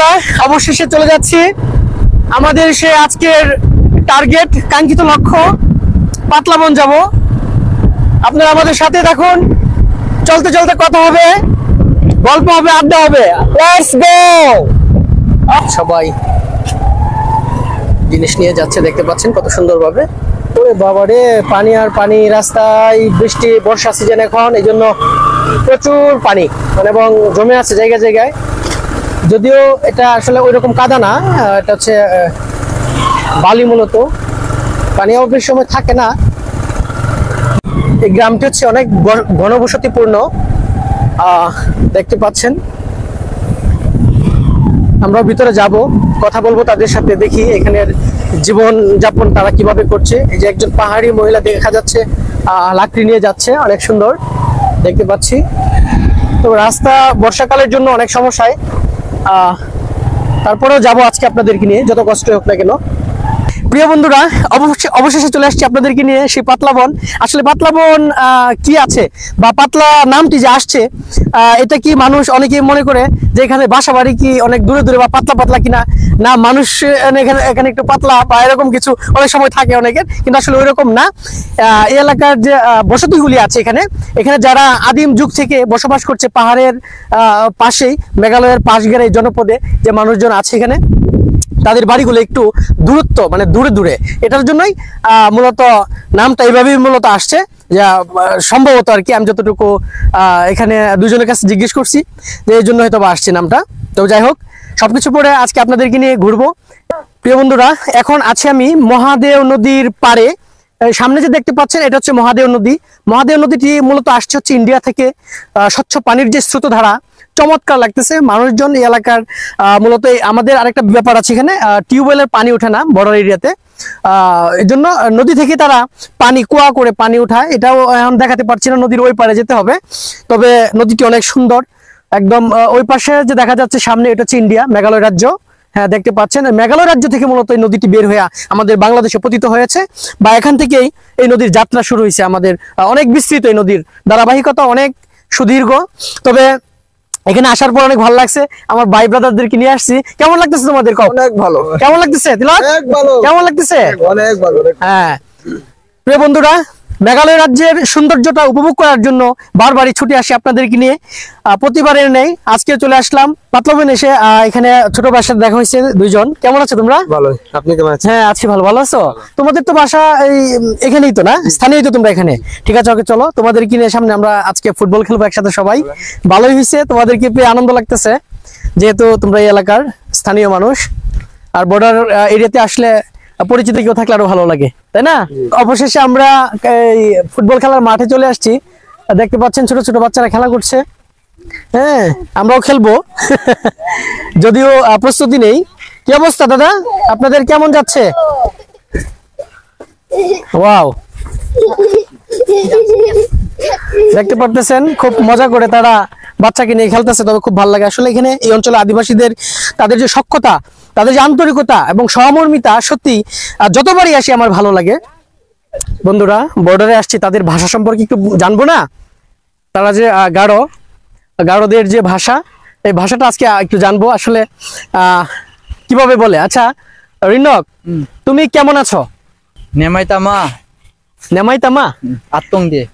বন্ধুরা অবশেষে চলে যাচ্ছি আমাদের সে আজকের টার্গেট কাঙ্ক্ষিত লক্ষ্য পাতলাবন যাব। আপনারা আমাদের সাথে থাকুন, চলতে চলতে কথা হবে, গল্প হবে, আড্ডা হবে। Let's go. সবাই জিনিস নিয়ে যাচ্ছে, দেখতে পাচ্ছেন কত সুন্দরভাবে। ওরে বাবা রে, পানি আর পানি, রাস্তায় বৃষ্টি, বর্ষা সিজন এখন, এই জন্য প্রচুর পানি এবং জমে আছে জায়গায় জায়গায়। যদিও এটা আসলে ওই রকম কাদা না, এটা হচ্ছে বালি, মূলত পানি অবশ্যই সময় থাকে না। এই গ্রামটি হচ্ছে অনেক ঘনবসতিপূর্ণ, দেখতে পাচ্ছেন। আমরা ভিতরে যাব, কথা বলবো তাদের সাথে, দেখি এখানের জীবন যাপন তারা কিভাবে করছে। এই যে একজন পাহাড়ি মহিলা দেখা যাচ্ছে, লাকড়ি নিয়ে যাচ্ছে, অনেক সুন্দর দেখতে পাচ্ছি। তো রাস্তা বর্ষাকালের জন্য অনেক সমস্যায়, তারপরেও যাব আজকে আপনাদেরকে নিয়ে, যত কষ্ট হোক না কেন। প্রিয় বন্ধুরা, অবশেষে চলে আসছি আপনাদেরকে নিয়ে সেই পাতলাবন। আসলে পাতলাবন কি আছে বা পাতলা নামটি যে আসছে, এটা কি মানুষ অনেকে মনে করে যে এখানে বাসা বাড়ি কি অনেক দূরে দূরে বা পাতলা পাতলা কিনা, না মানুষ এখানে একটু পাতলা বা এরকম কিছু অনেক সময় থাকে অনেকের, কিন্তু আসলে ওই রকম না। এই এলাকার যে বসতিগুলি আছে এখানে যারা আদিম যুগ থেকে বসবাস করছে পাহাড়ের পাশেই, মেঘালয়ের পাশঘেরা এই জনপদে যে মানুষজন আছে এখানে, তাদের বাড়িগুলো একটু দূরত্ব, মানে দূরে দূরে, এটার জন্যই মূলত নামটা এইভাবেই মূলত আসছে। যা সম্ভবত আর কি, আমি যতটুকু এখানে দুজনের কাছে জিজ্ঞেস করছি, যে এই জন্য হয়তো আসছে নামটা। তো যাই হোক, সবকিছু পরে আজকে আপনাদেরকে নিয়ে ঘুরবো। প্রিয় বন্ধুরা, এখন আছি আমি মহাদেও নদীর পাড়ে। সামনে যে দেখতে পাচ্ছেন, এটা হচ্ছে মহাদেও নদী। মহাদেও নদীটি মূলত আসছে হচ্ছে ইন্ডিয়া থেকে। স্বচ্ছ পানির যে স্রোতধারা, চমৎকার লাগতেছে। মানুষজন এই এলাকার মূলত আমাদের আরেকটা ব্যাপার আছে, এখানে টিউবওয়েলের পানি ওঠে না বর্ডার এরিয়াতে, এই জন্য নদী থেকে তারা পানি কুয়া করে পানি উঠায়। এটাও এখন দেখাতে পারছি না, নদীর ওই পারে যেতে হবে। তবে নদীটি অনেক সুন্দর, একদম ওই পাশে যে দেখা যাচ্ছে সামনে, এটা হচ্ছে ইন্ডিয়া, মেঘালয় রাজ্য। হ্যাঁ, দেখতে পাচ্ছেন মেঘালয় রাজ্য থেকে মূলত এই নদীটি বের হয়ে আমাদের বাংলাদেশে পতিত হয়েছে, বা এখান থেকেই এই নদীর যাত্রা শুরু হয়েছে। আমাদের অনেক বিস্তৃত, এই নদীর ধারাবাহিকতা অনেক সুদীর্ঘ। তবে এখানে আসার পর অনেক ভালো লাগছে, আমার ভাই ব্রাদারদেরকে নিয়ে আসছি। কেমন লাগতেছে তোমাদের? অনেক ভালো। কেমন লাগতেছে তিলক? কেমন লাগতেছে? অনেক ভালো। হ্যাঁ প্রিয় বন্ধুরা, মেঘালয় রাজ্যের সৌন্দর্যটা উপভোগ করার জন্য বারবারই ছুটে আসি আপনাদেরকে নিয়ে। প্রতিবারের নেই, আজকে চলে আসলাম পাতলাবন। এসে এখানে ছোট বাসার দেখা হয়েছে দুইজন। কেমন আছো তোমরা? ভালো। আপনি কেমন আছেন? হ্যাঁ আছি, ভালো। ভালো আছো? তোমাদের তো বাসা এখানেই তো না? স্থানীয় তো তোমরা এখানে? ঠিক আছে, ওকে চলো তোমাদের কিনে সামনে আমরা আজকে ফুটবল খেলবো একসাথে সবাই। ভালোই হয়েছে, তোমাদেরকে পেয়ে আনন্দ লাগতেছে, যেহেতু তোমরা এই এলাকার স্থানীয় মানুষ। আর বর্ডার এরিয়াতে আসলে পরিচিত কেউ থাকলে আরো ভালো লাগে, তাই না? অবশেষে আমরা এই ফুটবল খেলার মাঠে চলে আসছি। দেখতে পাচ্ছেন ছোট ছোট বাচ্চারা খেলা করছে। হ্যাঁ, আমরাও খেলবো যদিও প্রস্তুতি নেই। কি অবস্থা দাদা, আপনাদের কেমন যাচ্ছে? ওয়াও, দেখতে পারতেছেন খুব মজা করে তারা বাচ্চাকে নিয়ে খেলতেছে। তবে খুব ভালো লাগে আসলে এখানে এই অঞ্চলে আদিবাসীদের, তাদের যে সখ্যতা, তাদের যে আন্তরিকতা এবং সহমর্মিতা, সত্যি যতবারই আসি আমার ভালো লাগে। বন্ধুরা, বর্ডারে আসছি, তাদের ভাষা সম্পর্কে একটু জানবো না? তারা যে গারোদের যে ভাষা, এই ভাষাটা আজকে একটু জানবো আসলে কিভাবে বলে। আচ্ছা রিনক, তুমি কেমন আছো? নেমাইতামা নেমাইতামা আতং দিয়ে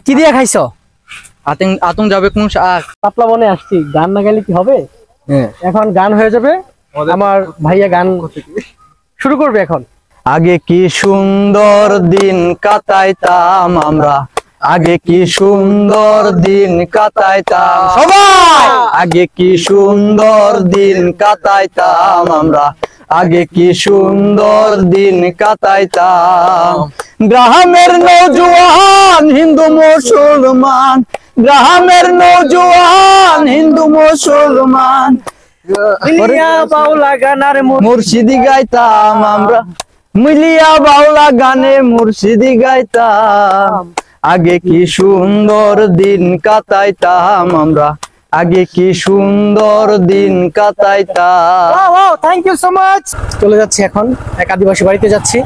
কি দিয়ে খাইছো? আতং যাবে কোন শাক। পাতলাবনে আসছি, গান না গাইলে কি হবে? এখন গান হয়ে যাবে, আমার ভাইয়া গান শুরু করবে এখন। আগে কি সুন্দর দিন কাটাইতাম আমরা, আগে কি সুন্দর দিন কাটাইতাম সবাই, আগে কি সুন্দর দিন কাটাইতাম আমরা, আগে কি সুন্দর দিন কাটাইতাম। গ্রামের নৌজওয়ান হিন্দু মুসলমান, গ্রামের নৌজওয়ান হিন্দু মুসলমান, মিলিয়া বাউলা গানার মুর্শিদি গাইতাম আমরা, মিলিয়া বাউলা গানে মুর্শিদি গাইতাম। আগে কি সুন্দর দিন কাটাইতাম আমরা, আগে কি সুন্দর দিন কাটাইতাম। Thank you so much. চলে যাচ্ছি এখন, এক আদিবাসী বাড়িতে যাচ্ছি।